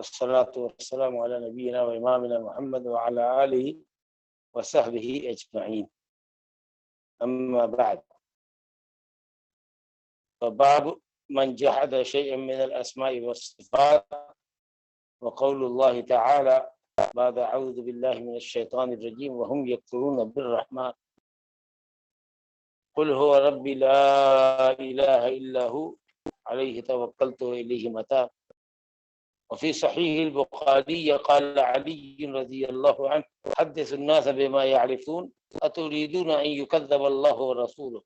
والصلاة والسلام على نبينا وإمامنا محمد وعلى آله وصحبه أجمعين. أما بعد، فباب من جحد شيئا من الأسماء والصفات، وقول الله تعالى بعد أعوذ بالله من الشيطان الرجيم وهم يكفرون بالرحمن قل هو ربي لا إله إلا هو عليه توكلت وإليه متاب. وفي صحيح البخاري قال علي رضي الله عنه حدث الناس بما يعرفون أتريدون أن يكذب الله ورسوله.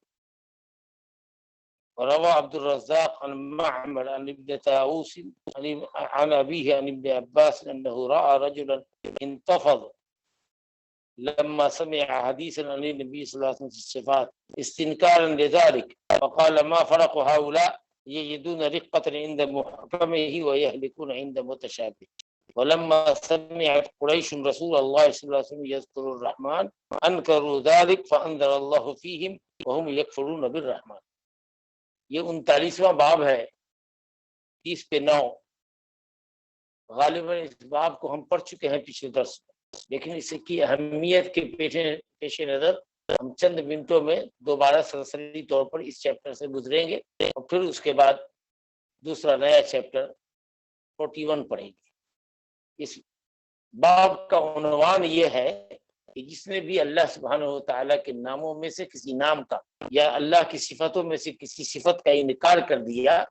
وروى عبد الرزاق عن معمر عن ابن طاووس عن أبيه عن ابن عباس أنه رأى رجلا انتفض لما سمع حديثا عن النبي صلى الله عليه وسلم في الصفات استنكارا لذلك، فقال ما فرق هؤلاء يجدون رقة عند محكمه ويهلكون عند متشابه. ولما سمعت قريش رسول الله صلى الله عليه وسلم يذكر الرحمن انکروا ذلك فانزل اللہ فیہم وهم یکفرون بالرحمن. یہ 39واں باب ہے 30 پہ 9. غالباً اس باب کو ہم پڑھ چکے ہیں پچھلے درس میں، لیکن اس کی اہمیت کے پیش نظر ہم چند منٹوں میں دوبارہ سرسری طور پر اس چیپٹر سے گزریں گے اور پھر اس کے بعد دوسرا نیا چیپٹر 41 پڑھیں گے. اس باب کا عنوان یہ ہے کہ جس نے بھی اللہ سبحانہ و تعالیٰ کے ناموں میں سے کسی نام کا یا اللہ کی صفتوں میں سے کسی صفت کا انکار کر دیا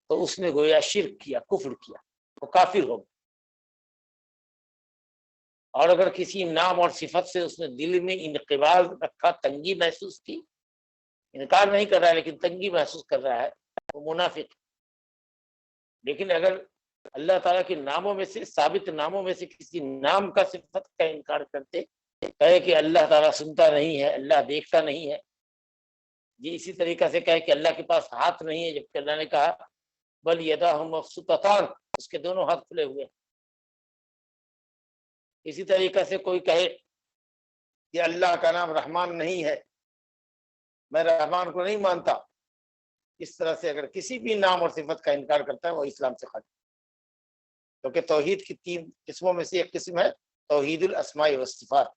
تو اس نے گویا شرک کیا، کفر کیا، وہ کافر ہو گیا. اور اگر کسی نام اور صفت سے اس نے دل میں انقباض رکھا، تنگی محسوس کی، انکار نہیں کر رہا ہے لیکن تنگی محسوس کر رہا ہے، وہ منافق. لیکن اگر اللہ تعالیٰ کے ناموں میں سے، ثابت ناموں میں سے کسی نام کا صفت کا انکار کرتے، کہے کہ اللہ تعالیٰ سنتا نہیں ہے، اللہ دیکھتا نہیں ہے، جی اسی طریقہ سے کہے کہ اللہ کے پاس ہاتھ نہیں ہے، جبکہ اللہ نے کہا بل یداہ مبسوطتان، اس کے دونوں ہاتھ کھلے ہوئے. اسی طریقہ سے کوئی کہے کہ اللہ کا نام رحمان نہیں ہے، میں رحمان کو نہیں مانتا. اس طرح سے اگر کسی بھی نام اور صفت کا انکار کرتا ہے وہ اسلام سے خارج. کیونکہ توحید کی 3 قسموں میں سے ایک قسم ہے توحید الاسماء والصفات،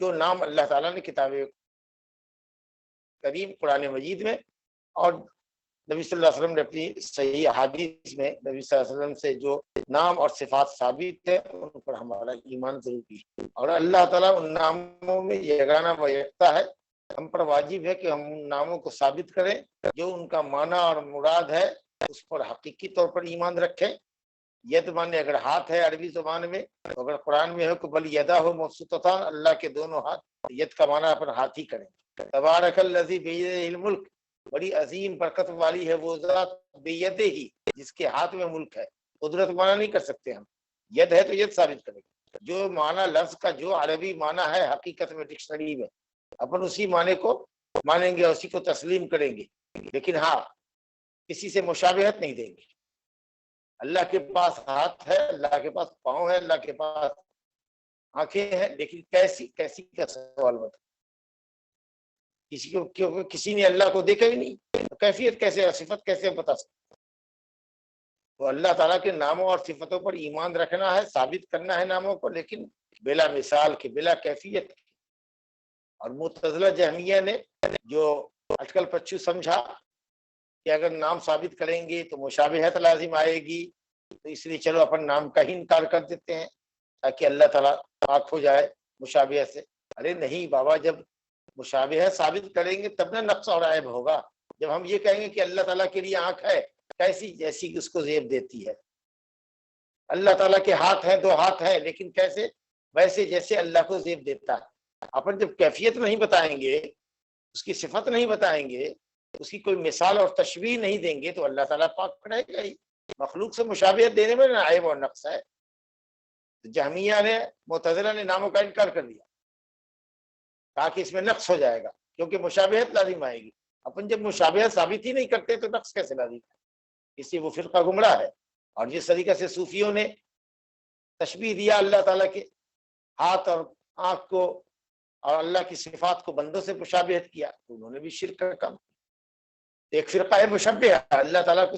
جو نام اللہ تعالیٰ نے کتاب کریم قرآن مجید میں اور نبی صلی اللہ علیہ وسلم نے اپنی صحیح احادیث میں نبی صلی اللہ علیہ وسلم سے جو نام اور صفات ثابت ہے ان پر ہمارا ایمان ضروری ہے. اور اللہ تعالیٰ ان ناموں میں یگانہ و یکتا ہے. ہم پر واجب ہے کہ ہم ان ناموں کو ثابت کریں، جو ان کا معنی اور مراد ہے اس پر حقیقی طور پر ایمان رکھیں. ید مانے اگر ہاتھ ہے عربی زبان میں، اگر قرآن میں ہو کہ بل یداہ مبسوطتان، اللہ کے دونوں ہاتھ، ید کا معنی اپنا ہاتھ ہی کریں. تبارک الذی بیدہ الملک، بڑی عظیم برکت والی ہے وہ ذات بیدہ ہی، جس کے ہاتھ میں ملک ہے. قدرت معنی نہیں کر سکتے ہم، ید ہے تو ید ثابت کریں گے. جو معنی لفظ کا جو عربی معنی ہے حقیقت میں ڈکشنری میں اپن اسی معنی کو مانیں گے، اسی کو تسلیم کریں گے. لیکن ہاں کسی سے مشابہت نہیں دیں گے. اللہ کے پاس ہاتھ ہے، اللہ کے پاس پاؤں ہے، اللہ کے پاس آنکھیں ہیں، لیکن کیسی کا سوال بتا. کسی کو کیونکہ کسی نے اللہ کو دیکھا ہی نہیں، کیفیت کیسے، صفت کیسے بتا سکتے. تو اللہ تعالیٰ کے ناموں اور صفتوں پر ایمان رکھنا ہے، ثابت کرنا ہے ناموں کو، لیکن بلا مثال کے، بلا کیفیت کے. اور معتزلہ جہمیہ نے جو اٹکل پچو سمجھا کہ اگر نام ثابت کریں گے تو مشابہت لازم آئے گی، تو اس لیے چلو اپن نام کا ہی انکار کر دیتے ہیں تاکہ اللہ تعالیٰ پاک ہو جائے مشابہت سے. ارے نہیں بابا، جب مشابہت ثابت کریں گے تب نہ نقص اور عیب ہوگا. جب ہم یہ کہیں گے کہ اللہ تعالیٰ کے لیے آنکھ ہے، کیسی جیسی اس کو زیب دیتی ہے. اللہ تعالیٰ کے ہاتھ ہیں، 2 ہاتھ ہیں، لیکن کیسے؟ ویسے جیسے اللہ کو زیب دیتا ہے. اپن جب کیفیت نہیں بتائیں گے، اس کی صفت نہیں بتائیں گے، اس کی کوئی مثال اور تشبیہ نہیں دیں گے تو اللہ تعالیٰ پاک رہے گا ہی. مخلوق سے مشابہت دینے میں نہ عیب اور نقص ہے. جہمیہ نے، معتزلہ نے ناموں کا انکار کر دیا، کہا کہ اس میں نقص ہو جائے گا کیونکہ مشابہت لازم آئے گی. اپن جب مشابہت ثابت ہی نہیں کرتے تو نقص کیسے لازم ہے؟ اس لیے وہ فرقہ گمراہ ہے. اور جس طریقے سے صوفیوں نے تشبیہ دیا اللہ تعالیٰ کے ہاتھ اور آنکھ کو اور اللہ کی صفات کو بندوں سے مشابہت کیا تو انہوں نے بھی شرک کا کام. ایک فرقہ ہے مشبہ، اللہ تعالیٰ کو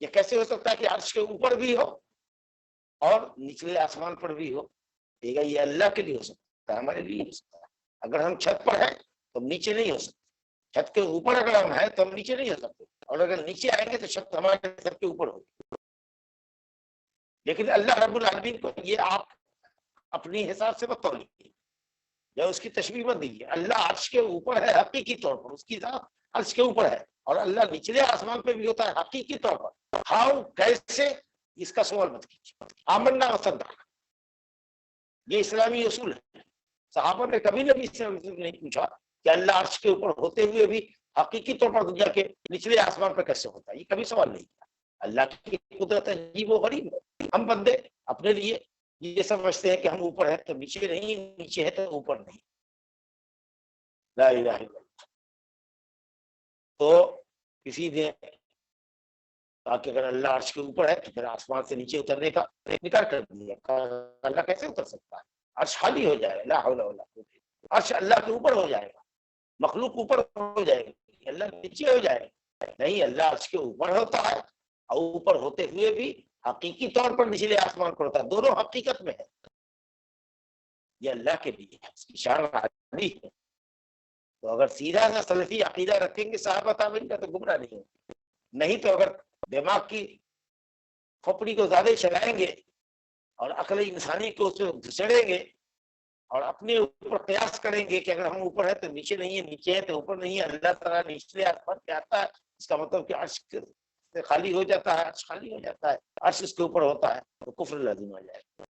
یہ کیسے ہو سکتا ہے کہ عرش کے اوپر بھی ہو اور نچلے آسمان پر بھی ہو؟ یہ اللہ کے لیے ہو سکتا ہے، ہمارے لیے ہو سکتا ہے۔ اگر ہم چھت پر ہیں تو ہم نیچے نہیں ہو سکتے، چھت کے اوپر اگر ہم ہیں تو ہم نیچے نہیں ہو سکتے، اور اگر نیچے آئیں گے تو چھت ہمارے سر کے اوپر ہوگی۔ لیکن اللہ رب العالمین کو یہ آپ اپنی حساب سے بتولیے یا اس کی تشبیہ مت دیجیے۔ اللہ عرش کے اوپر ہے حقیقی طور پر، اس کی ذات عرش کے اوپر ہے، اور اللہ نچلے آسمان پہ بھی ہوتا ہے حقیقی طور پر۔ ہاؤ، کیسے، اس کا سوال مت کیجیے۔ آمنا وصدقنا، یہ اسلامی اصول ہے۔ صحابہ نے کبھی نبی سے نہیں پوچھا کہ اللہ عرش کے اوپر ہوتے ہوئے بھی حقیقی طور پر دنیا کے نچلے آسمان پہ کیسے ہوتا ہے، یہ کبھی سوال نہیں کیا۔ اللہ کی قدرت عجیب و غریب ہے۔ ہم بندے اپنے لیے یہ سمجھتے ہیں کہ ہم اوپر ہیں تو نیچے نہیں، نیچے ہے تو اوپر نہیں۔ لا الہ الا اللہ۔ تو کسی نے کہا کہ اگر اللہ عرش کے اوپر ہے تو پھر آسمان سے نیچے اترنے کا انکار کر دیا۔ اللہ کیسے اتر سکتا ہے؟ عرش خالی ہو جائے گا، لا حول ولا قوت الا باللہ۔ عرش اللہ کے اوپر ہو جائے گا، مخلوق اوپر ہو جائے گی، اللہ نیچے ہو جائے گا؟ نہیں، اللہ عرش کے اوپر ہوتا ہے، اور اوپر ہوتے ہوئے بھی حقیقی طور پر نچلے آسمان پر ہوتا ہے، دونوں حقیقت میں ہے۔ یہ اللہ کے لیے ہے، اس کی شان عالی ہے۔ تو اگر سیدھا سا سلفی عقیدہ رکھیں گے صحابہ تابعین کا تو گمراہ نہیں ہوگا، نہیں تو اگر دماغ کی کھوپڑی کو زیادہ چلائیں گے اور عقل انسانی کو اس میں گھسڑیں گے اور اپنے اوپر قیاس کریں گے کہ اگر ہم اوپر ہے تو نیچے نہیں ہے، نیچے ہے تو اوپر نہیں ہے، اللہ تعالیٰ نیچلے آسمان پہ آتا ہے، اس کا مطلب کہ عرش سے خالی ہو جاتا ہے، عرش خالی ہو جاتا ہے، عرش اس کے اوپر ہوتا ہے، تو کفر لازم ہو جائے گا،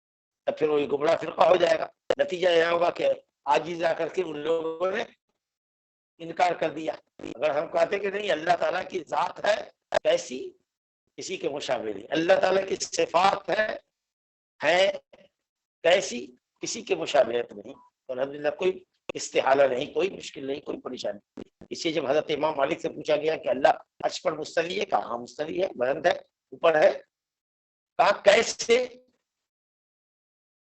تب پھر وہی گمراہ فرقہ ہو جائے گا۔ نتیجہ یہ ہوگا کہ عاجز آ کر کے ان لوگوں نے انکار کر دیا۔ اگر ہم کہتے کہ نہیں، اللہ تعالیٰ کی ذات ہے کیسی، کسی کے مشابہ نہیں، اللہ تعالیٰ کی صفات ہے کیسی، کسی کے مشابہت نہیں، تو الحمدللہ کوئی استحالہ نہیں، کوئی مشکل نہیں، کوئی پریشانی نہیں۔ اس لیے جب حضرت امام مالک سے پوچھا گیا کہ اللہ عرش پر مستوی ہے، کہا ہاں مستوی ہے، بلند ہے، اوپر ہے، کہا کیسے؟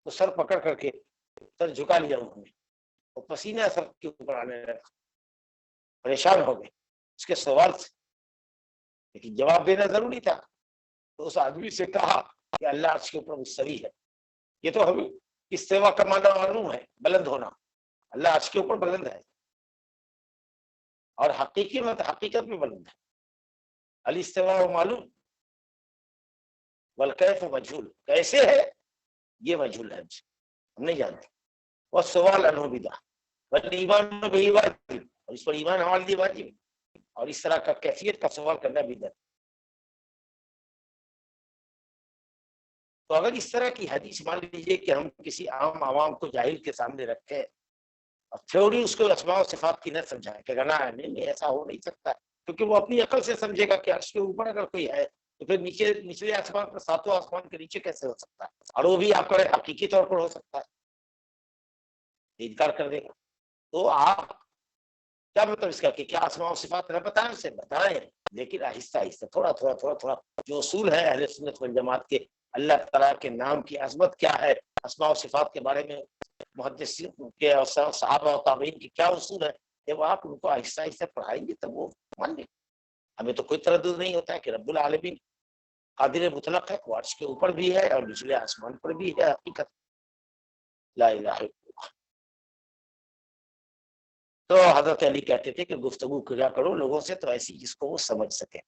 تو سر پکڑ کر کے سر جھکا لیا انہوں نے، اور پسینہ سر کے اوپر آنے لگا، پریشان ہو گئے اس کے سوال سے، لیکن جواب دینا ضروری تھا۔ تو اس آدمی سے کہا کہ اللہ عرش کے اوپر مستوی ہے، یہ تو ہمیں استوا کا معنی معلوم ہے، بلند ہونا، اللہ عرش کے اوپر بلند ہے، اور حقیقت میں بلند ہے۔ الاستواء معلوم والکیف مجہول، کیسے ہے یہ مجہول ہے، ہم نہیں جانتے۔ والسؤال عنہ بدعہ والایمان بہ واجب، اور اس پر ایمان ہمارے لیے واجب، اور اس طرح کا کیفیت کا سوال کرنا بدعت۔ تو اگر اس طرح کی حدیث مان لیجیے کہ ہم کسی عام عوام کو جاہل کے سامنے رکھیں اور تھیوری اس کو اسماء و صفات کی نہ سمجھائیں کہ نہیں ایسا ہو نہیں سکتا، کیونکہ وہ اپنی عقل سے سمجھے گا کہ عرش کے اوپر اگر کوئی ہے تو پھر نچلے آسمان پر، ساتوں آسمان کے نیچے کیسے ہو سکتا ہے، اور وہ بھی آپ کا حقیقی طور پر ہو سکتا ہے، انکار کر دے گا۔ تو آپ کیا مطلب اس کا کہ کیا اسماء و صفات نہ بتائیں، اسے بتائیں، لیکن آہستہ آہستہ، تھوڑا تھوڑا تھوڑا تھوڑا، جو اصول ہے اہل سنت والجماعت کے، اللہ تعالیٰ کے نام کی عظمت کیا ہے، اسماء و صفات کے بارے میں محدثین کے اور صحابہ و تابعین کی کیا اصول ہے، جب آپ ان کو آہستہ آہستہ پڑھائیں گے تب وہ مان لیں۔ ہمیں تو کوئی تردد نہیں ہوتا ہے کہ رب العالمین قادر مطلق ہے، وہ عرش کے اوپر بھی ہے اور نچلے آسمان پر بھی ہے، حقیقت۔ لا الہ الا اللہ۔ تو حضرت علی کہتے تھے کہ گفتگو کیا کرو لوگوں سے تو ایسی جس کو وہ سمجھ سکے،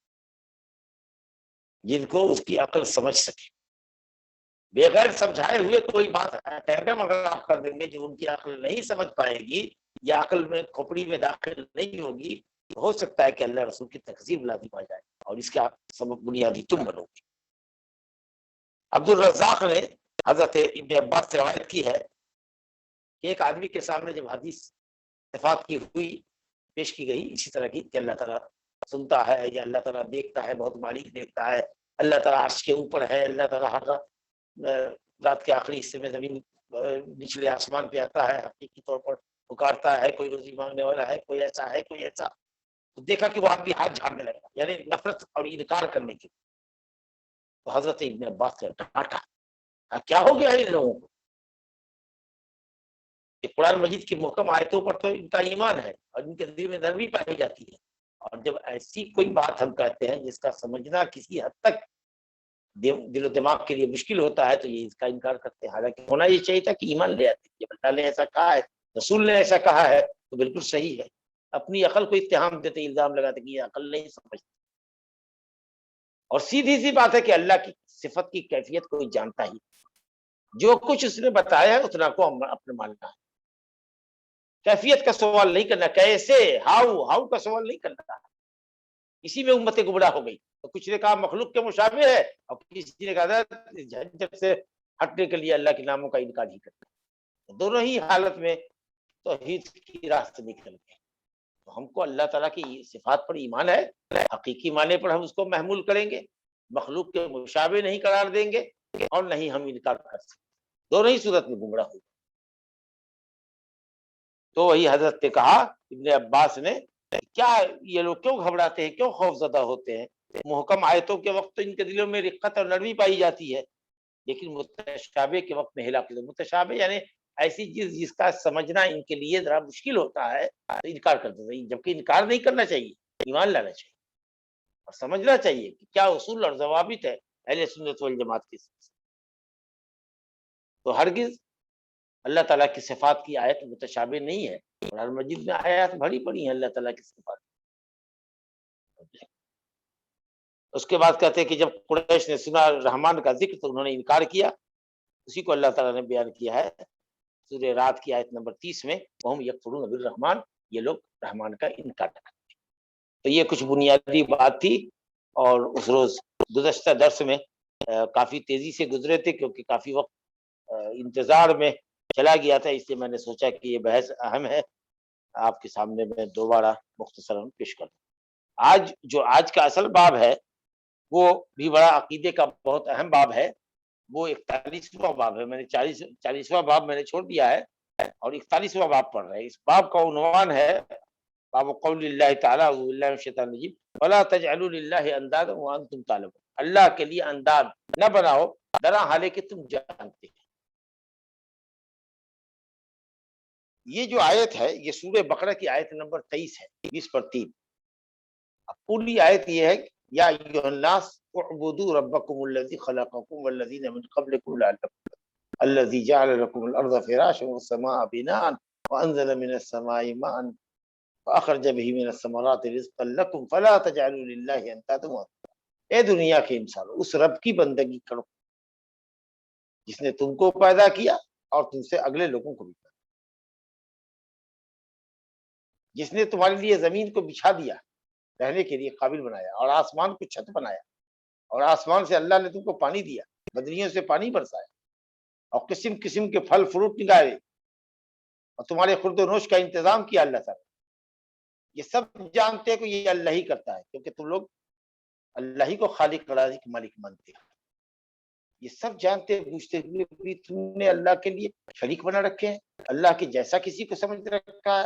جن کو اس کی عقل سمجھ سکے، بغیر سمجھائے ہوئے کوئی بات ٹیرگم اگر آپ کر دیں گے جو ان کی عقل نہیں سمجھ پائے گی یا عقل میں کھوپڑی میں داخل نہیں ہوگی، تو ہو سکتا ہے کہ اللہ رسول کی تکذیب لازم آ جائے اور اس کا سبب بنیادی تم بنو گے۔ عبد الرزاق نے حضرت ابن عباس سے روایت کی ہے کہ ایک آدمی کے سامنے جب حدیث صفات کی ہوئی پیش کی گئی اسی طرح کی کہ اللہ تعالیٰ سنتا ہے یا اللہ تعالیٰ دیکھتا ہے، بہت باریک دیکھتا ہے، اللہ تعالیٰ عرش کے اوپر ہے، اللہ تعالیٰ ہر رات کے آخری حصے میں زمین نچلے آسمان پہ آتا ہے، حقیقی طور پر پکارتا ہے، کوئی روزی مانگنے والا ہے، کوئی ایسا ہے، کوئی ایسا۔ تو دیکھا کہ وہ آدمی ہاتھ جھاڑنے لگا، یعنی نفرت اور انکار کرنے کی۔ تو حضرت ابن عباس نے ڈانٹا، کیا ہو گیا ان لوگوں کو؟ قرآن مجید کی محکم آیتوں پر تو ان کا ایمان ہے اور ان کے دل میں نرمی پائی جاتی ہے، اور جب ایسی کوئی بات ہم کہتے ہیں جس کا سمجھنا کسی حد تک دل و دماغ کے لیے مشکل ہوتا ہے تو یہ اس کا انکار کرتے ہیں، حالانکہ ہونا یہ چاہیے تھا کہ ایمان لے آتے، جب اللہ نے ایسا کہا ہے، رسول نے ایسا کہا ہے تو بالکل صحیح ہے۔ اپنی عقل کو اتہام دیتے، الزام لگاتے کہ یہ عقل نہیں سمجھتی، اور سیدھی سی بات ہے کہ اللہ کی صفت کی کیفیت کوئی جانتا ہی، جو کچھ اس نے بتایا ہے اتنا کو اپنے ماننا ہے، کیفیت کا سوال نہیں کرنا، کیسے، ہاؤ کا سوال نہیں کرنا۔ اسی میں امت گمراہ ہو گئی، تو کچھ نے کہا مخلوق کے مشابہ ہے، اور کسی نے کہا جھنجٹ سے ہٹنے کے لیے اللہ کے ناموں کا انکار ہی کرنا۔ دونوں ہی حالت میں توحید کی راہ سے نکل گئے۔ تو ہم کو اللہ تعالیٰ کی صفات پر ایمان ہے، حقیقی معنی پر ہم اس کو محمول کریں گے، مخلوق کے مشابہ نہیں قرار دیں گے، اور نہیں ہم انکار کر سکتے، دونوں ہی صورت میں گمراہ ہو۔ تو وہی حضرت نے کہا، ابن عباس نے، کیا یہ لوگ کیوں گھبراتے ہیں، کیوں خوف زدہ ہوتے ہیں؟ محکم آیتوں کے وقت تو ان کے دلوں میں رقت اور نرمی پائی جاتی ہے، لیکن متشابہ کے وقت میں ہلاکت۔ متشابہ یعنی ایسی چیز جس کا سمجھنا ان کے لیے ذرا مشکل ہوتا ہے تو انکار کرتے ہیں، جبکہ انکار نہیں کرنا چاہیے، ایمان لانا چاہیے اور سمجھنا چاہیے کہ کیا اصول اور ضوابط ہے اہل سنت والجماعت کے ساتھ۔ تو ہرگز اللہ تعالیٰ کی صفات کی آیت متشابہ نہیں ہے، قرآن مجید میں آیات بھری پڑی ہیں اللہ تعالیٰ کی صفات۔ اس کے بعد کہتے ہیں کہ جب قریش نے سنا رحمان کا ذکر تو انہوں نے انکار کیا، اسی کو اللہ تعالیٰ نے بیان کیا ہے سورہ رات کی آیت نمبر 30 میں، وہم یکفرون بالرحمن، یہ لوگ رحمان کا انکار کرتے ہیں۔ تو یہ کچھ بنیادی بات تھی، اور اس روز گزشتہ درس میں کافی تیزی سے گزرے تھے کیونکہ کافی وقت انتظار میں چلا گیا تھا، اس لیے میں نے سوچا کہ یہ بحث اہم ہے، آپ کے سامنے میں دوبارہ مختصراً پیش کر دوں۔ آج کا اصل باب ہے وہ بھی بڑا عقیدے کا بہت اہم باب ہے، وہ 41واں باب ہے۔ میں نے 40واں باب میں نے چھوڑ دیا ہے اور 41واں باب پڑھ رہے ہیں۔ اس باب کا عنوان ہے باب قول اللہ تعالیٰ اعوذ باللہ من الشیطان الرجیم ولا تجعلوا للہ اندادا وانتم تعلمون، اللہ کے لیے انداز نہ بناؤ درا حالے کہ تم جانتے ہیں۔ یہ جو آیت ہے یہ سورہ بقرہ کی آیت نمبر 23 ہے، 20 پر 3۔ پوری آیت یہ ہے، یا ایھا الناس اعبدوا ربکم الذی خلقکم والذین من قبلکم لعلکم الذی جعل لکم الارض فراشا والسماء بناء وانزل من السماء ماء فاخرج به من الثمرات رزقا لکم فلا تجعلوا للہ اندادا۔ اے دنیا کے انسانوں، اس رب کی بندگی کرو جس نے تم کو پیدا کیا اور تم سے اگلے لوگوں کو بھی پیدا، جس نے تمہارے لیے زمین کو بچھا دیا، رہنے کے لیے قابل بنایا، اور آسمان کو چھت بنایا، اور آسمان سے اللہ نے تم کو پانی دیا، بدریوں سے پانی برسایا، اور قسم قسم کے پھل فروٹ نگارے، اور تمہارے خورد و نوش کا انتظام کیا اللہ تعالیٰ۔ یہ سب جانتے کہ یہ اللہ ہی کرتا ہے، کیونکہ تم لوگ اللہ ہی کو خالق رازق مالک مانتے ہیں۔ یہ سب جانتے بوجھتے ہوئے بھی تم نے اللہ کے لیے شریک بنا رکھے ہیں، اللہ کے جیسا کسی کو سمجھ رکھا ہے،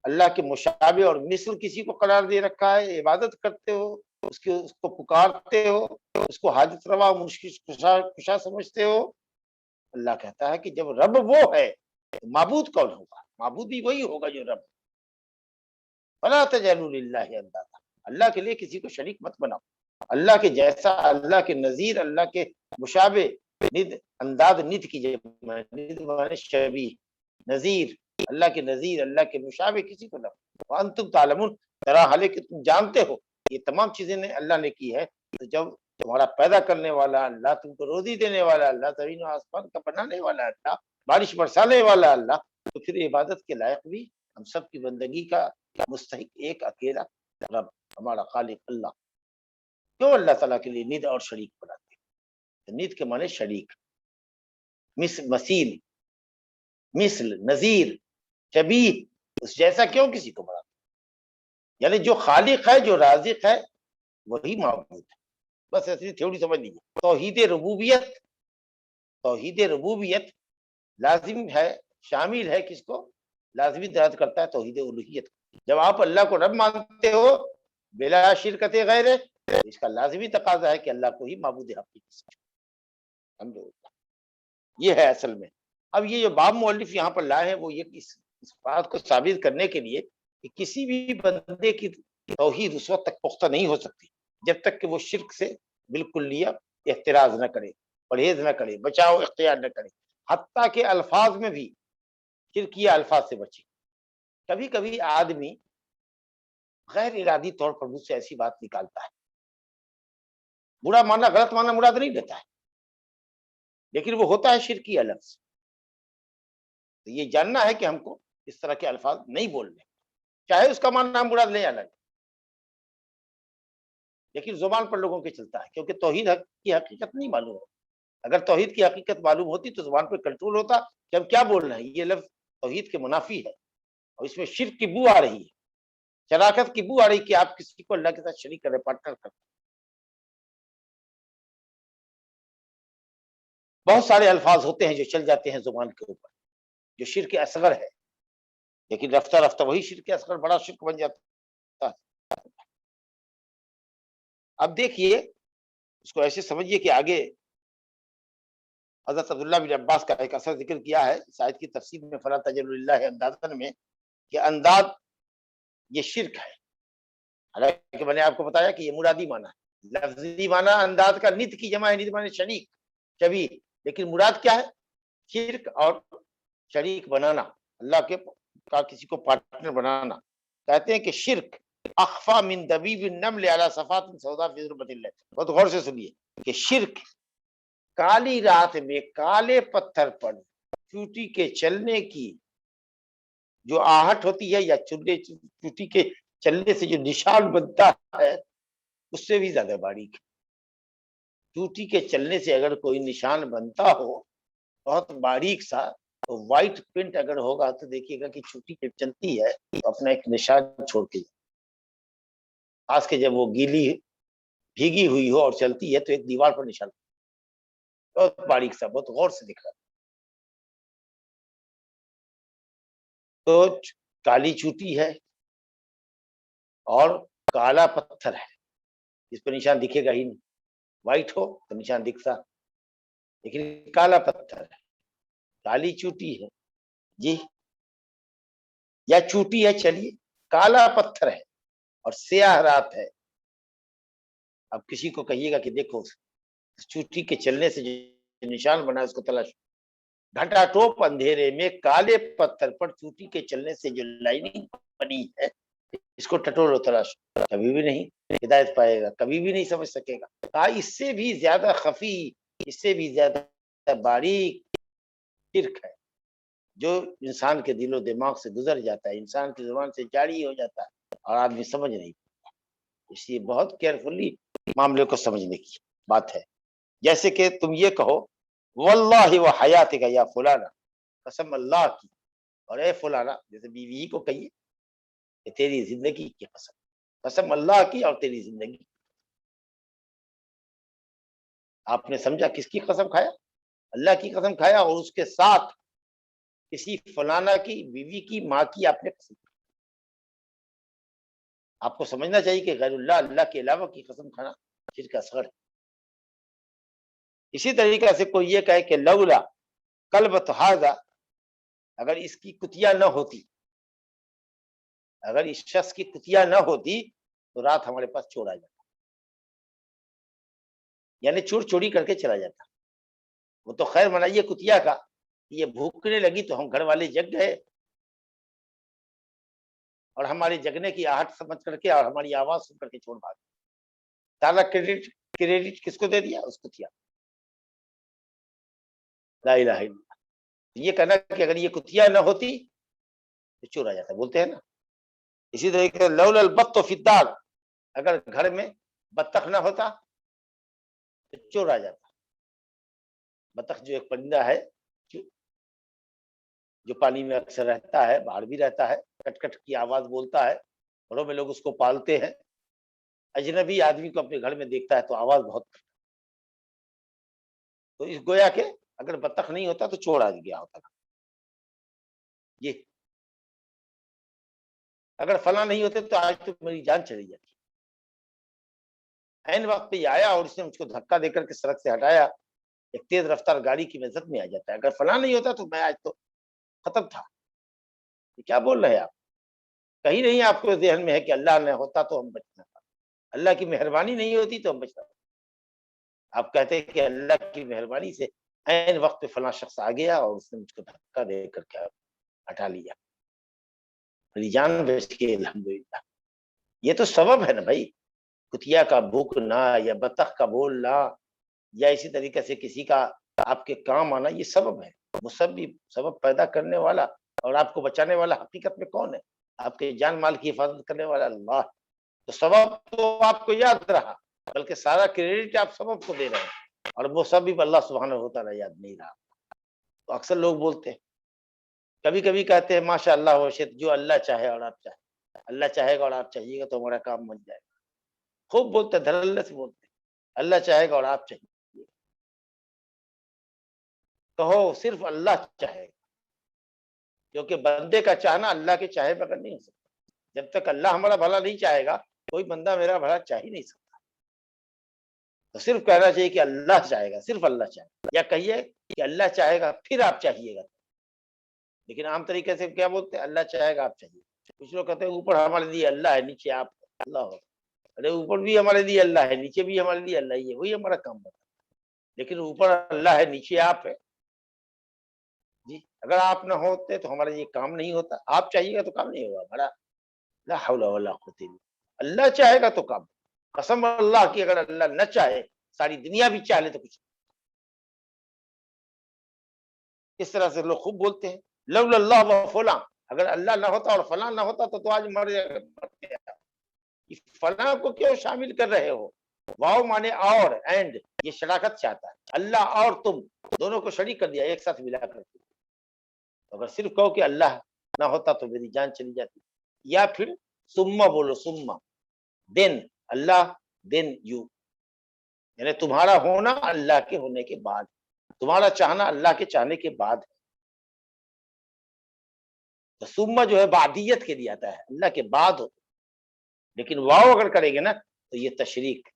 اللہ کے مشابہ اور مثل کسی کو قرار دے رکھا ہے، عبادت کرتے ہو، اس کو پکارتے ہو، اس کو حاجت روا مشکل کشا سمجھتے ہو۔ اللہ کہتا ہے کہ جب رب وہ ہے تو معبود کون ہوگا؟ معبود بھی وہی ہوگا جو رب۔ فلا تجعلوا للہ اندادا، اللہ کے لیے کسی کو شریک مت بناؤ، اللہ کے جیسا، اللہ کے نظیر، اللہ کے مشابہ۔ ند انداز ند کی جمع ہے، ند معنی شبیہ، نظیر، اللہ کے نظیر، اللہ کے مشابہ کسی کو نہ۔ وانتم تعلمون، ترا حالے کہ تم جانتے ہو یہ تمام چیزیں اللہ نے کی ہے۔ تو جب تمہارا پیدا کرنے والا اللہ، تم کو روزی دینے والا اللہ، زمین و آسمان کا بنانے والا اللہ، بارش برسانے والا اللہ، تو پھر عبادت کے لائق بھی، ہم سب کی بندگی کا مستحق ایک اکیلا رب، ہمارا خالق اللہ۔ کیوں اللہ تعالیٰ کے لیے ند اور شریک بناتے ہیں؟ ند کے معنی شریک، مثیل، مثل، نظیر، شبیہ، اس جیسا کیوں کسی کو بناتے ہیں؟ یعنی جو خالق ہے، جو رازق ہے، وہی معبود ہے۔ بس ایسی تھیوری سمجھ لیجیے۔ توحید ربوبیت لازم ہے، شامل ہے کس کو؟ لازمی دلالت کرتا ہے توحید الوہیت۔ جب آپ اللہ کو رب مانتے ہو بلا شرکت غیر، اس کا لازمی تقاضا ہے کہ اللہ کو ہی معبود حقیقی سمجھو۔ یہ ہے اصل میں۔ اب یہ جو باب مؤلف یہاں پر لائے ہیں وہ یہ اس بات کو ثابت کرنے کے لیے کہ کسی بھی بندے کی توحید اس وقت تک پختہ نہیں ہو سکتی جب تک کہ وہ شرک سے بالکل لیا احتراز نہ کرے، پرہیز نہ کرے، بچاؤ اختیار نہ کرے، حتیٰ کہ الفاظ میں بھی شرکیہ الفاظ سے بچے۔ کبھی کبھی آدمی غیر ارادی طور پر مجھ سے ایسی بات نکالتا ہے، برا ماننا غلط ماننا مراد نہیں دیتا ہے، لیکن وہ ہوتا ہے شرکیہ لفظ۔ تو یہ جاننا ہے کہ ہم کو اس طرح کے الفاظ نہیں بولنے، چاہے اس کا معنی ہم مراد لے یا نہ، لیکن زبان پر لوگوں کے چلتا ہے، کیونکہ توحید کی حقیقت نہیں معلوم ہو۔ اگر توحید کی حقیقت معلوم ہوتی تو زبان پر کنٹرول ہوتا کہ ہم کیا بول رہے ہیں، یہ لفظ توحید کے منافی ہے اور اس میں شرک کی بو آ رہی ہے، شراکت کی بو آ رہی کہ آپ کسی کو اللہ کے ساتھ شریک کر رہے، پارٹنر کر رہے۔ بہت سارے الفاظ ہوتے ہیں جو چل جاتے ہیں زبان کے اوپر، جو شرک اصغر ہے، لیکن رفتہ رفتہ وہی شرک اصغر بڑا شرک بن جاتا ہے۔ اب دیکھیے اس کو ایسے سمجھیے کہ آگے حضرت عبداللہ بن عباس کا ایک اثر ذکر کیا ہے اس آیت کی تفسیر میں، فلا تجعلوا للہ اندادا میں، کہ انداد یہ شرک ہے۔ حالانکہ میں نے آپ کو بتایا کہ یہ مرادی معنی ہے، لفظی معنی انداد کا نت کی جمع ہے، نت معنی شریک، شبیہ، لیکن مراد کیا ہے؟ شرک اور شریک بنانا، اللہ کے کا کسی کو پارٹنر بنانا۔ کہتے ہیں کہ شرک اخفا من دبیب النمل علی صفات سوداء فی ظلمۃ اللہ۔ بہت غور سے سنیے کہ شرک کالی رات میں کالے پتھر پر چوٹی کے چلنے کی جو آہٹ ہوتی ہے، یا چوٹی کے چلنے سے جو نشان بنتا ہے، اس سے بھی زیادہ باریک۔ چوٹی کے چلنے سے اگر کوئی نشان بنتا ہو بہت باریک سا، تو وائٹ پرنٹ اگر ہوگا تو دیکھیے گا کہ چوٹی جب چلتی ہے تو اپنا ایک نشان چھوڑ کے، خاص کے جب وہ گیلی بھیگی ہوئی ہو اور چلتی ہے تو ایک دیوار پر نشان، بہت باریک سا، بہت غور سے دکھ رہا ہے۔ تو کالی چوٹی ہے اور کالا پتھر ہے، اس پہ نشان دکھے گا ہی نہیں، وائٹ ہو تو نشان دکھتا، لیکن کالا پتھر ہے، کالی چوٹی ہے جی، یا چوٹی ہے، چلیے کالا پتھر ہے اور سیاہ رات ہے۔ اب کسی کو کہیے گا کہ دیکھو چوٹی کے چلنے سے جو نشان بنا اس کو تلاش، گھٹا ٹوپ اندھیرے میں کالے پتھر پر چوٹی کے چلنے سے جو لائننگ بنی ہے، اس کو ٹٹولو تلاش، کبھی بھی نہیں ہدایت پائے گا، کبھی بھی نہیں سمجھ سکے گا۔ اس سے بھی زیادہ خفی، اس سے بھی زیادہ باریک شرک ہے جو انسان کے دل و دماغ سے گزر جاتا ہے، انسان کی زبان سے جاری ہو جاتا ہے اور آدمی سمجھ نہیں پاتا۔ اس لیے بہت کیئرفلی معاملے کو سمجھنے کی بات ہے۔ جیسے کہ تم یہ کہو واللہ و حیاتک یا فلانا، قسم اللہ کی اور اے فلانا، جیسے بیوی کو کہیے کہ تیری زندگی کی قسم، قسم اللہ کی اور تیری زندگی۔ آپ نے سمجھا کس کی قسم کھایا؟ اللہ کی قسم کھایا، اور اس کے ساتھ کسی فلانا کی، بیوی کی، ماں کی آپ نے قسم۔ آپ کو سمجھنا چاہیے کہ غیر اللہ، اللہ کے علاوہ کی قسم کھانا شرک اصغر ہے۔ اسی طریقے سے کوئی یہ کہے کہ لولا کلبۃ ھذا، اگر اس کی کتیا نہ ہوتی، اگر اس شخص کی کتیا نہ ہوتی تو رات ہمارے پاس چور آ جاتا، یعنی چور چوری کر کے چلا جاتا۔ وہ تو خیر منائیے کتیا کا، یہ بھوکنے لگی تو ہم گھر والے جگ گئے اور ہمارے جگنے کی آہٹ سمجھ کر کے اور ہماری آواز سن کر کے چور بھاگ، سارا کریڈٹ کس کو دے دیا؟ اس کتیا۔ لا الہ الا اللہ۔ یہ کہنا کہ اگر یہ کتیا نہ ہوتی تو چور آ جاتا، بولتے ہیں نا۔ اسی طریقے سے لولا البط فی الدار، اگر گھر میں بطخ نہ ہوتا تو چور آ جاتا۔ بطخ جو ایک پرندہ ہے جو پانی میں اکثر رہتا ہے، باہر بھی رہتا ہے، کٹ کٹ کی آواز بولتا ہے، گھروں میں لوگ اس کو پالتے ہیں، اجنبی آدمی کو اپنے گھر میں دیکھتا ہے تو آواز بہت کرتا ہے۔ تو اس گویا کہ اگر بطخ نہیں ہوتا تو چور آ گیا ہوتا تھا یہ، اگر فلاں نہیں ہوتے تو آج تو میری جان چلی جاتی۔ عین وقت پہ یہ آیا اور اس نے مجھ کو دھکا دے کر کے سڑک سے ہٹایا، ایک تیز رفتار گاڑی کی میں زد میں آ جاتا ہے، اگر فلاں نہیں ہوتا تو میں آج تو ختم تھا۔ یہ کیا بول رہے ہیں آپ؟ کہیں نہیں آپ کو ذہن میں ہے کہ اللہ نہ ہوتا تو ہم بچنا تھا، اللہ کی مہربانی نہیں ہوتی تو ہم بچنا تھا۔ آپ کہتے ہیں کہ اللہ کی مہربانی سے عین وقت پہ فلاں شخص آ گیا اور اس نے مجھ کو دھکا دے کر کے ہٹا لیا، میری جان بچ کے الحمدللہ۔ یہ تو سبب ہے نا بھائی، کتیا کا بھوکنا یا بطخ کا بولنا یا اسی طریقے سے کسی کا آپ کے کام آنا، یہ سبب ہے۔ مسبب، سبب پیدا کرنے والا اور آپ کو بچانے والا حقیقت میں کون ہے؟ آپ کے جان مال کی حفاظت کرنے والا اللہ۔ تو سبب تو آپ کو یاد رہا، بلکہ سارا کریڈٹ آپ سبب کو دے رہے ہیں اور مسبب اللہ سبحانہ و تعالیٰ یاد نہیں رہا۔ تو اکثر لوگ بولتے ہیں، کبھی کبھی کہتے ہیں ماشاء اللہ و شئت، جو اللہ چاہے اور آپ چاہے، اللہ چاہے گا اور آپ چاہیے گا تو ہمارا کام بن جائے گا۔ خوب بولتے ہیں، دھڑلے سے بولتے ہیں، اللہ چاہے گا اور آپ چاہیے، کہو صرف اللہ چاہے گا، کیونکہ بندے کا چاہنا اللہ کے چاہے بغیر نہیں ہو سکتا۔ جب تک اللہ ہمارا بھلا نہیں چاہے گا کوئی بندہ میرا بھلا چاہ ہی نہیں سکتا۔ تو صرف کہنا چاہیے کہ اللہ چاہے گا، صرف اللہ چاہے گا، یا کہیے کہ اللہ چاہے گا پھر آپ چاہیے گا۔ لیکن عام طریقے سے کیا بولتے ہیں؟ اللہ چاہے گا آپ چاہیے۔ کچھ لوگ کہتے ہیں اوپر ہمارے لیے اللہ ہے، نیچے آپ، اللہ ہو، ارے اوپر بھی ہمارے لیے اللہ ہے، نیچے بھی ہمارے لیے اللہ ہی ہے، وہی ہمارا کام بتا۔ لیکن اوپر اللہ ہے، نیچے آپ ہے جی۔ اگر آپ نہ ہوتے تو ہمارا یہ کام نہیں ہوتا، آپ چاہیے گا تو کام نہیں ہوگا ہمارا۔ لا حول ولا قوت الا باللہ، اللہ چاہے گا تو کام۔ قسم اللہ کی، اگر اللہ نہ چاہے، ساری دنیا بھی چاہ لے تو کچھ نہیں۔ اس طرح سے لوگ خوب بولتے ہیں لولا اللہ و فلاں، اگر اللہ نہ ہوتا اور فلاں نہ ہوتا تو آج مر گیا۔ فلاں کو کیوں شامل کر رہے ہو؟ واؤ مانے اور، اینڈ، یہ شراکت چاہتا ہے۔ اللہ اور تم دونوں کو شریک کر دیا، ایک ساتھ ملا کر دیا۔ اگر صرف کہو کہ اللہ نہ ہوتا تو میری جان چلی جاتی، یا پھر سما بولو، سما دین اللہ، دین یو، یعنی تمہارا ہونا اللہ کے ہونے کے بعد، تمہارا چاہنا اللہ کے چاہنے کے بعد ہے۔ تو سما جو ہے بعدیت کے لیے آتا ہے، اللہ کے بعد ہو۔ لیکن واو اگر کریں گے نا تو یہ تشریک،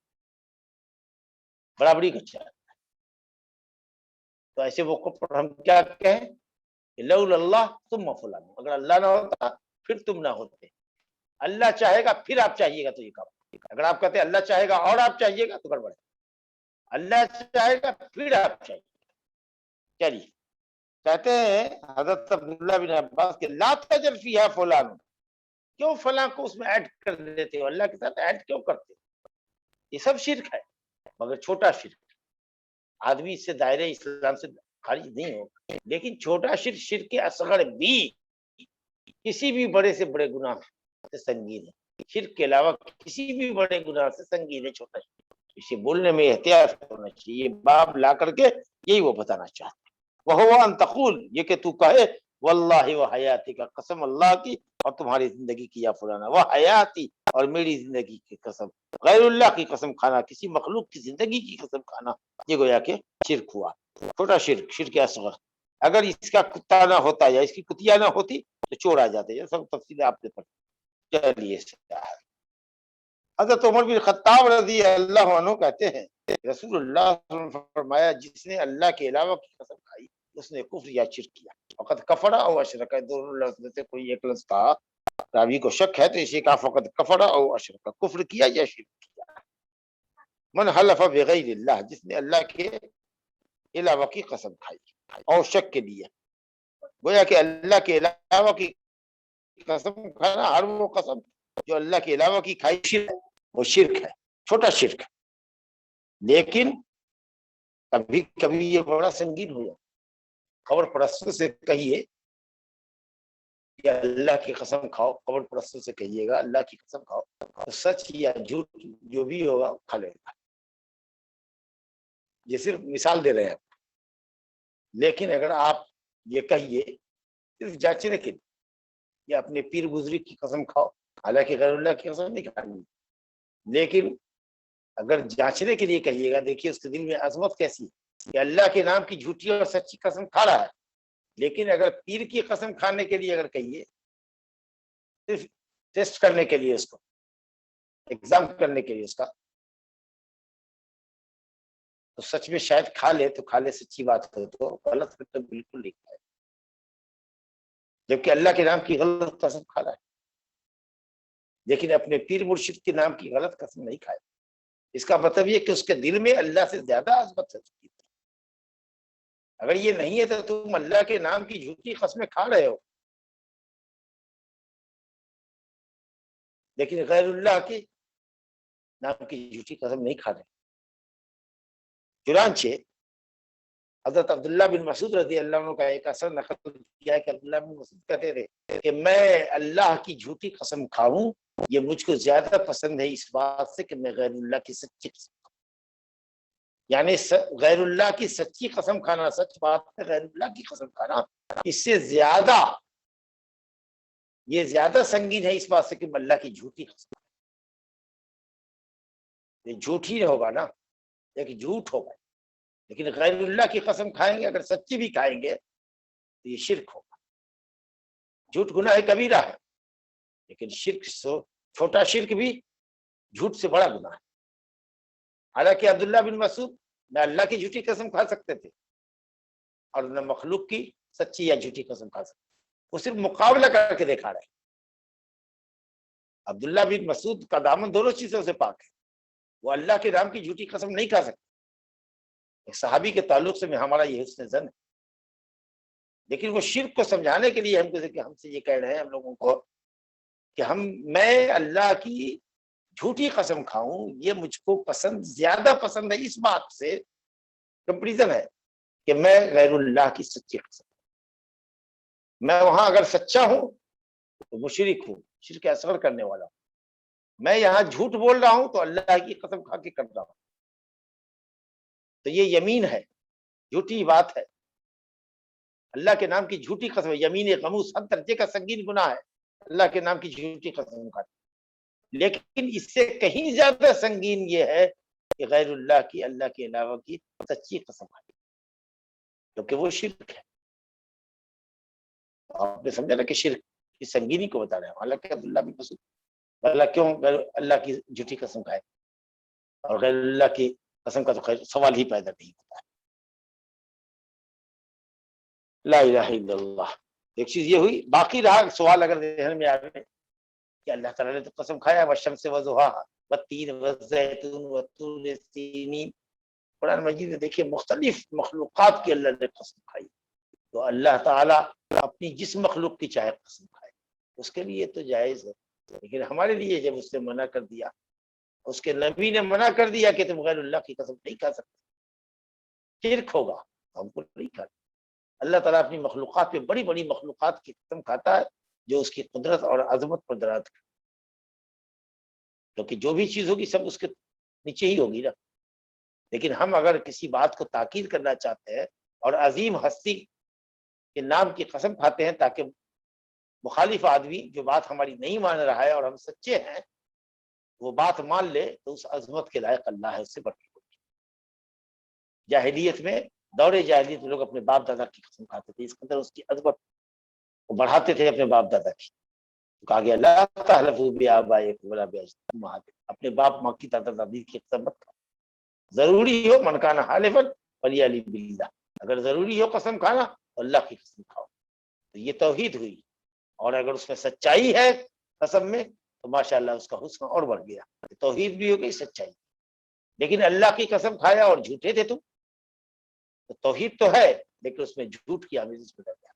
برابری کا چاہتا ہے۔ تو ایسے موقع پر ہم کیا کہیں؟ لولا اللہ ثم فلان، اگر اللہ نہ ہوتا پھر تم نہ ہوتے۔ اللہ چاہے گا پھر آپ چاہیے گا تو یہ کام۔ اگر آپ کہتے ہیں اللہ چاہے گا اور آپ چاہیے گا تو گڑبڑ ہے۔ اللہ چاہے گا پھر آپ چاہیے گا۔ چلیے، کہتے ہیں حضرت عبداللہ بن عباس کہ لا تجل فیہا فلان، کیوں فلاں کو اس میں ایڈ کر دیتے ہو، اللہ کے ساتھ ایڈ کیوں کرتے ہو؟ یہ سب شرک ہے، مگر چھوٹا شرک۔ آدمی اس سے دائرے اسلام سے خارج نہیں ہوگا، لیکن چھوٹا شرک، شرک اصغر بھی کسی بھی بڑے سے بڑے گناہ سے سنگین ہے۔ شرک کے علاوہ کسی بھی بڑے گناہ سے سنگین ہے چھوٹا شرک۔ اسے بولنے میں احتیاط ہونا چاہیے، باب لا کر کے یہی وہ بتانا چاہتے ہیں۔ وَهُوَ أَن تَقُولَ، یہ کہ تو کہے، واللہ و حیاتی کا، قسم اللہ کی اور تمہاری زندگی کی، یا فلانا و حیاتی، اور میری زندگی کی قسم، غیر اللہ کی قسم کھانا، کسی مخلوق کی زندگی کی قسم کھانا، یہ گویا کہ شرک ہوا، چھوٹا شرک، شرک اصغر۔ اگر اس کا کتا نہ ہوتا یا اس کی کتیا نہ ہوتی تو چور آ جاتے، یہ سب تفصیلیں آپ نے پڑھی۔ چلیے، حضرت عمر بن خطاب رضی اللہ عنہ کہتے ہیں رسول اللہ صلی اللہ علیہ وسلم نے فرمایا، جس نے اللہ کے علاوہ کی قسم کھائی اس نے کفر یا شرک کیا، فقط کفر او اشرک، دونوں لفظ میں سے کوئی ایک لفظ کہا، راوی کو شک ہے تو اسے کہا فقط کفر او اشرک، کفر کیا یا شرک کیا۔ من حلف بغیر اللہ، جس نے اللہ کے علاوہ کی قسم کھائی اور شک کے لیے، گویا کہ اللہ کے علاوہ کی قسم کھانا، ہر وہ قسم جو اللہ کے علاوہ کی کھائی شرک ہے، وہ شرک ہے، چھوٹا شرک ہے۔ لیکن کبھی کبھی یہ بڑا سنگین ہو جاتا۔ قبر پرستوں سے کہیے کہ اللہ کی قسم کھاؤ، قبر پرستوں سے کہیے گا اللہ کی قسم کھاؤ، تو سچ یا جھوٹ جو بھی ہوگا کھا لے گا۔ یہ صرف مثال دے رہے ہیں۔ لیکن اگر آپ یہ کہیے صرف جانچنے کے لیے، یا اپنے پیر بزرگ کی قسم کھاؤ، حالانکہ غیر اللہ کی قسم نہیں کھانی، لیکن اگر جانچنے کے لیے کہیے گا، دیکھیے اس کے دل میں عظمت کیسی ہے کہ اللہ کے نام کی جھوٹی اور سچی قسم کھا رہا ہے۔ لیکن اگر پیر کی قسم کھانے کے لیے اگر کہیے، صرف ٹیسٹ کرنے کے لیے، اس کو ایگزام کرنے کے لیے اس کا، تو سچ میں شاید کھا لے تو کھا لے، سچی بات ہو تو غلط تو بالکل نہیں کھائے، جبکہ اللہ کے نام کی غلط قسم کھا رہا ہے۔ لیکن اپنے پیر مرشد کے نام کی غلط قسم نہیں کھائے. اس کا مطلب یہ کہ اس کے دل میں اللہ سے زیادہ عظمت ہے. اگر یہ نہیں ہے تو تم اللہ کے نام کی جھوٹی قسمیں کھا رہے ہو، لیکن غیر اللہ کے نام کی جھوٹی قسم نہیں کھا رہے. چنانچہ حضرت عبداللہ بن مسعود رضی اللہ عنہ کا ایک اثر نقل کیا ہے کہ عبداللہ بن مسعود کہتے تھے کہ میں اللہ کی جھوٹی قسم کھاؤں یہ مجھ کو زیادہ پسند ہے اس بات سے کہ میں غیر اللہ کی سچی قسم کھاؤں. یعنی غیر اللہ کی سچی قسم کھانا، سچ بات ہے، غیر اللہ کی قسم کھانا اس سے زیادہ، یہ زیادہ سنگین ہے اس بات سے کہ میں اللہ کی جھوٹی قسم کھاؤں. یہ جھوٹ ہی ہوگا نا، ایک جھوٹ ہوگا. لیکن غیر اللہ کی قسم کھائیں گے، اگر سچی بھی کھائیں گے تو یہ شرک ہوگا. جھوٹ گناہ کبیرہ ہے، لیکن شرک چھوٹا شرک بھی جھوٹ سے بڑا گناہ ہے. حالانکہ عبداللہ بن مسعود نہ اللہ کی جھوٹی قسم کھا سکتے تھے اور نہ مخلوق کی سچی یا جھوٹی قسم کھا سکتے. وہ صرف مقابلہ کر کے دکھا رہے. عبداللہ بن مسعود کا دامن دونوں چیزوں سے پاک ہے. وہ اللہ کے نام کی جھوٹی قسم نہیں کھا سکتے. ایک صحابی کے تعلق سے ہمارا یہ حسن ظن ہے. لیکن وہ شرک کو سمجھانے کے لیے ہم سے یہ کہہ رہے ہیں ہم لوگوں کو کہ میں اللہ کی جھوٹی قسم کھاؤں، یہ مجھ کو زیادہ پسند ہے اس بات سے کمپیریزن ہے کہ میں غیر اللہ کی سچی قسم. میں وہاں اگر سچا ہوں تو مشرک ہوں، شرک اصغر کرنے والا ہوں. میں یہاں جھوٹ بول رہا ہوں تو اللہ کی قسم کھا کے کر رہا ہوں. تو یہ یمین ہے، جھوٹی بات ہے. اللہ کے نام کی جھوٹی قسم، یمین غموس 7 درجے کا سنگین گناہ ہے اللہ کے نام کی جھوٹی قسم کھانا. لیکن اس سے کہیں زیادہ سنگین یہ ہے کہ غیر اللہ کی، اللہ کے علاوہ کی سچی قسم کھانا، کیونکہ وہ شرک ہے. آپ نے سمجھا نا کہ شرک کی سنگینی کو بتا رہے ہیں. حالانکہ عبداللہ بن مسعود اللہ کیوں اللہ کی جھوٹی قسم کھائے اور غیر اللہ کی قسم کا تو خیر سوال ہی پیدا نہیں ہوتا ہے. لا الہ الا اللہ. ایک چیز یہ ہوئی. باقی رہا سوال اگر ذہن میں آئے کہ اللہ تعالیٰ نے تو قسم کھایا والشمس وضحاہا والتین والزیتون والطور سینین. قرآن مجید میں دیکھیے مختلف مخلوقات کی اللہ نے قسم کھائی. تو اللہ تعالیٰ اپنی جس مخلوق کی چاہے قسم کھائے اس کے لیے تو جائز ہے. لیکن ہمارے لیے جب اس نے منع کر دیا، اس کے نبی نے منع کر دیا کہ تم غیر اللہ کی قسم نہیں کھا سکتے، شرک ہوگا، ہم کو نہیں کھاتے. اللہ تعالیٰ اپنی مخلوقات پہ بڑی بڑی مخلوقات کی قسم کھاتا ہے جو اس کی قدرت اور عظمت پر دلالت کرتی ہے. کیونکہ جو بھی چیز ہوگی سب اس کے نیچے ہی ہوگی نا. لیکن ہم اگر کسی بات کو تاکید کرنا چاہتے ہیں اور عظیم ہستی کے نام کی قسم کھاتے ہیں تاکہ مخالف آدمی جو بات ہماری نہیں مان رہا ہے اور ہم سچے ہیں وہ بات مان لے، تو اس عظمت کے لائق اللہ ہے، اس سے بڑھ کے کوئی. جاہلیت میں، دور جاہلیت میں لوگ اپنے باپ دادا کی قسم کھاتے تھے، اس قدر اس کی عظمت کو بڑھاتے تھے اپنے باپ دادا کی. کہا گیا لا تحلفوا بآبائکم ولا بأزواجکم، اپنے باپ ماں کی دادا دادی کی قسم مت کھاؤ. ضروری ہو من کان حالفا فلیحلف باللہ، اگر ضروری ہو قسم کھانا تو اللہ کی قسم کھاؤ. تو یہ توحید ہوئی. اور اگر اس میں سچائی ہے قسم میں تو ماشاءاللہ اس کا حسن اور بڑھ گیا. توحید بھی ہو گئی، سچائی. لیکن اللہ کی قسم کھایا اور جھوٹے تھے تم، تو توحید تو ہے لیکن اس میں جھوٹ کی آمیزش میں رہ گیا،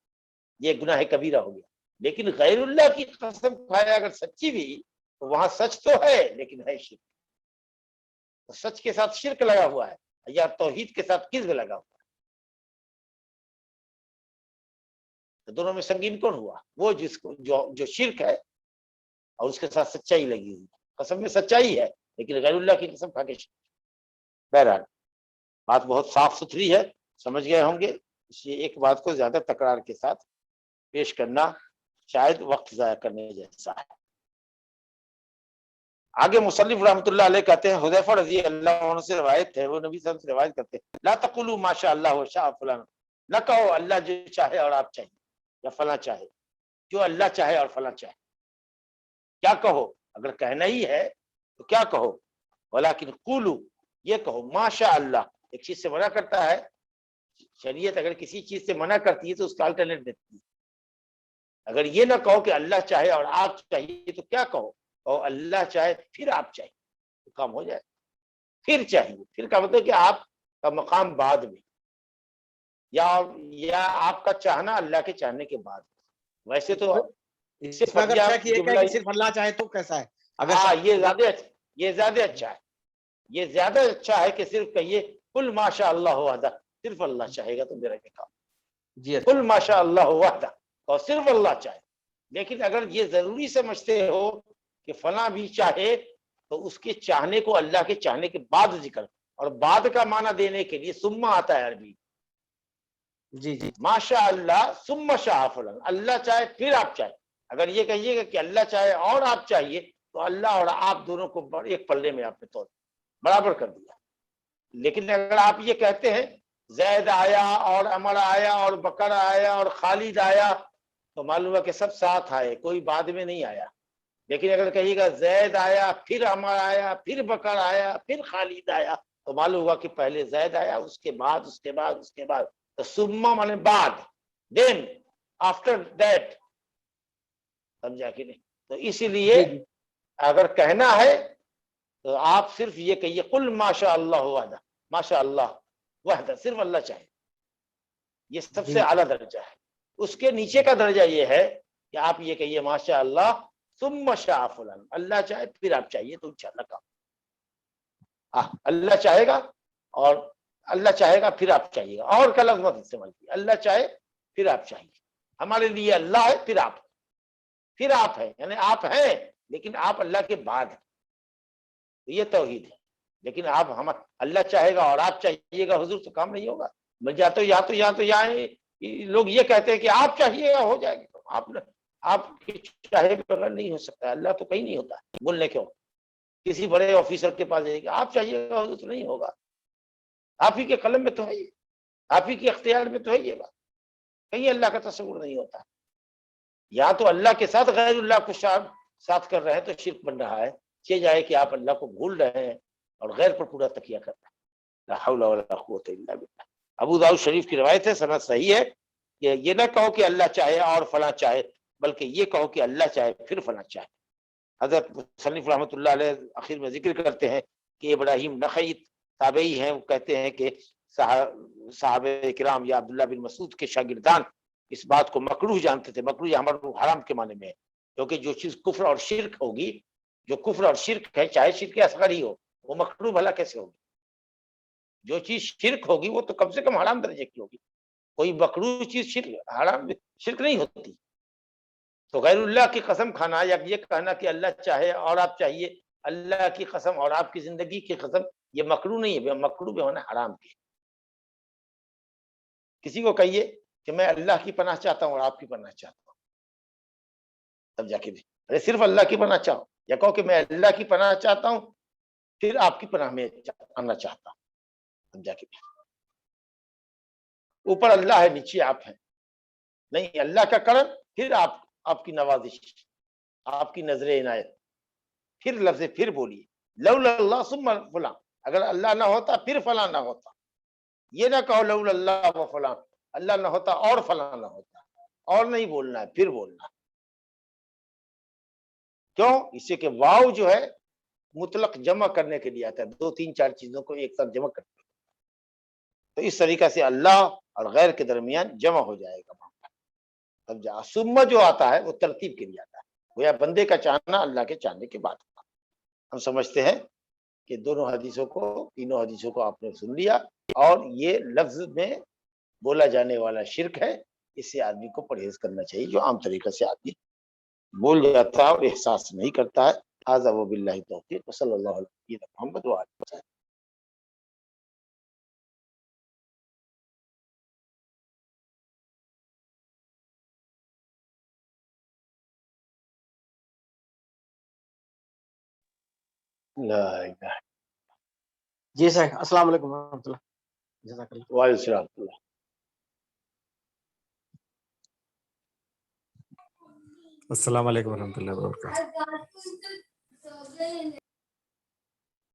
یہ گناہ کبیرہ ہو گیا. لیکن غیر اللہ کی قسم کھایا اگر سچی بھی تو وہاں سچ تو ہے لیکن ہے شرک. تو سچ کے ساتھ شرک لگا ہوا ہے یا توحید کے ساتھ کذب لگا ہوا ہے. تو دونوں میں سنگین کون ہوا؟ وہ جس کو جو شرک ہے اور اس کے ساتھ سچائی لگی ہوئی. قسم میں سچائی ہے لیکن غیر اللہ کی قسم کھا کے شرک. بہرحال بات بہت صاف ستھری ہے، سمجھ گئے ہوں گے. اس لیے ایک بات کو زیادہ تکرار کے ساتھ پیش کرنا شاید وقت ضائع کرنے جیسا ہے. آگے مصنف رحمۃ اللہ علیہ کہتے ہیں حذیفہ رضی اللہ عنہ سے روایت ہے، وہ نبی صلی اللہ علیہ وسلم سے روایت کرتے ہیں لا تقولوا ما شاء اللہ وشاء فلان، نہ کہو اللہ جو چاہے اور آپ چاہیے یا فلاں چاہے، جو اللہ چاہے اور فلاں چاہے. کیا کہو؟ اگر کہنا ہی ہے تو کیا کہو؟ ولیکن قولوا، یہ کہو ما شاء اللہ. ایک چیز سے منع کرتا ہے شریعت، اگر کسی چیز سے منع کرتی ہے تو اس کا الٹرنیٹ دیتی ہے. اگر یہ نہ کہو کہ اللہ چاہے اور آپ چاہیے تو کیا کہو؟ اور اللہ چاہے پھر آپ چاہیے تو کام ہو جائے. پھر چاہیے، پھر کا مطلب کہ آپ کا مقام بعد میں، یا آپ کا چاہنا اللہ کے چاہنے کے بعد. ویسے تو اس سے اس میں اگر پٹیا شک یہ جملہ، کہ صرف اللہ چاہے تو کیسا ہے؟ اگر ہاں یہ زیادہ اچھا ہے. یہ زیادہ اچھا ہے کہ صرف کہیے کل ماشاء اللہ وحدہ، صرف اللہ چاہے گا تو میرا یہ کام. جی کل ماشاء اللہ وحدہ، اور صرف اللہ چاہے. لیکن اگر یہ ضروری سمجھتے ہو کہ فلاں بھی چاہے تو اس کے چاہنے کو اللہ کے چاہنے کے بعد ذکر، اور بعد کا معنی دینے کے لیے ثم آتا ہے عربی. جی جی ماشاء اللہ ثم شاء فلان، اللہ چاہے پھر آپ چاہے. اگر یہ کہیے گا کہ اللہ چاہے اور آپ چاہیے تو اللہ اور آپ دونوں کو ایک پلے میں آپ نے توڑ برابر کر دیا. لیکن اگر آپ یہ کہتے ہیں زید آیا اور عمر آیا اور بکر آیا اور خالد آیا تو معلوم ہے کہ سب ساتھ آئے، کوئی بعد میں نہیں آیا. لیکن اگر کہیے گا زید آیا پھر عمر آیا پھر بکر آیا پھر خالد آیا تو معلوم ہوا کہ پہلے زید آیا، اس کے بعد اس کے بعد اس کے بعد. تو ثم مانے بعد، دین، آفٹر دیٹ. سمجھا کہ نہیں؟ تو اسی لیے اگر کہنا ہے تو آپ صرف یہ کہیے قل ماشاء اللہ وحدہ، ماشاء اللہ وحدہ، صرف اللہ چاہے. یہ سب سے اعلیٰ درجہ ہے. اس کے نیچے کا درجہ یہ ہے کہ آپ یہ کہیے ماشاء اللہ ثم شاء فلان، اللہ چاہے پھر آپ چاہیے تو انشاءاللہ کام. اللہ چاہے گا اور اللہ چاہے گا پھر آپ چاہیے گا، اور کا لفظ مت استعمال کیجیے. اللہ چاہے پھر آپ چاہیے. ہمارے لیے اللہ ہے پھر آپ، پھر آپ ہیں، یعنی آپ ہیں لیکن آپ اللہ کے بعد ہیں. یہ توحید ہے. لیکن آپ ہم اللہ چاہے گا اور آپ چاہیے گا حضور تو کام نہیں ہوگا. لوگ یہ کہتے ہیں کہ آپ چاہیے گا ہو جائے گا. آپ کے چاہے بغیر نہیں ہو سکتا. اللہ تو کہیں نہیں ہوتا بولنے کیوں. کسی بڑے آفیسر کے پاس جائے گا آپ چاہیے گا حضور تو نہیں ہوگا. آپ ہی کے قلم میں تو ہے، آپ ہی کے اختیار میں تو ہے یہ بات. کہیں اللہ کا تصور نہیں ہوتا. یا تو اللہ کے ساتھ غیر اللہ کو ساتھ کر رہے ہیں تو شرک بن رہا ہے. یہ جائے کہ آپ اللہ کو بھول رہے ہیں اور غیر پر پورا تکیہ کر رہے ہیں. لا حول ولا قوت الا باللہ. ابو داؤد شریف کی روایت ہے، سند صحیح ہے کہ یہ نہ کہو کہ اللہ چاہے اور فلاں چاہے، بلکہ یہ کہو کہ اللہ چاہے پھر فلاں چاہے. حضرت مصنف رحمۃ اللہ علیہ آخر میں ذکر کرتے ہیں کہ ابراہیم نخعی تابعی ہیں، وہ کہتے ہیں کہ صحابہ کرام یا عبداللہ بن مسعود کے شاگردان اس بات کو مکروہ جانتے تھے. مکروہ یا مکروہ حرام کے معنی میں ہے، کیونکہ جو چیز کفر اور شرک ہوگی، جو کفر اور شرک ہے چاہے شرک اصغر ہی ہو، وہ مکروہ بھلا کیسے ہوگی؟ جو چیز شرک ہوگی وہ تو کم سے کم حرام درجے کی ہوگی. کوئی مکروہ چیز شرک حرام شرک نہیں ہوتی. تو غیر اللہ کی قسم کھانا یا یہ کہنا کہ اللہ چاہے اور آپ چاہیے، اللہ کی قسم اور آپ کی زندگی کی قسم، یہ مکروہ نہیں ہے، مکروہ بے ہونا حرام کی. کسی کو کہیے کہ میں اللہ کی پناہ چاہتا ہوں اور آپ کی پناہ چاہتا ہوں، تب جا کے بھی ارے صرف اللہ کی پناہ چاہو، یا کہو کہ میں اللہ کی پناہ چاہتا ہوں پھر آپ کی پناہ میں آنا چاہتا ہوں، تب جا کے بھی. اوپر اللہ ہے نیچے آپ ہیں، نہیں اللہ کا کرم پھر آپ کی نوازش، آپ کی نظر عنایت. پھر لفظ پھر بولیے لولا اللہ ثم فلاں، اگر اللہ نہ ہوتا پھر فلاں نہ ہوتا. یہ نہ کہو لولا اللہ و فلاں، اللہ نہ ہوتا اور فلاں نہ ہوتا. اور نہیں بولنا ہے، پھر بولنا. کیوں؟ اس سے کہ واو جو ہے مطلق جمع کرنے کے لیے آتا ہے، دو تین چار چیزوں کو ایک ساتھ جمع کرنے. تو اس طریقے سے اللہ اور غیر کے درمیان جمع ہو جائے گا. اب ثم جو آتا ہے وہ ترتیب کے لیے آتا ہے، گویا بندے کا چاہنا اللہ کے چاہنے کے بعد. ہم سمجھتے ہیں کہ دونوں حدیثوں کو، تینوں حدیثوں کو آپ نے سن لیا، اور یہ لفظ میں بولا جانے والا شرک ہے. اس سے آدمی کو پرہیز کرنا چاہیے، جو عام طریقے سے آدمی بول جاتا ہے اور احساس نہیں کرتا ہے. ھذا وباللہ توفیق وصلی اللہ علیہ محمد وآلہ وسلم. لا الہ. جی سر، السلام علیکم ورحمۃ اللہ. جزاک اللہ. وعلیکم السلام. السلام علیکم ورحمۃ اللہ وبرکاتہ.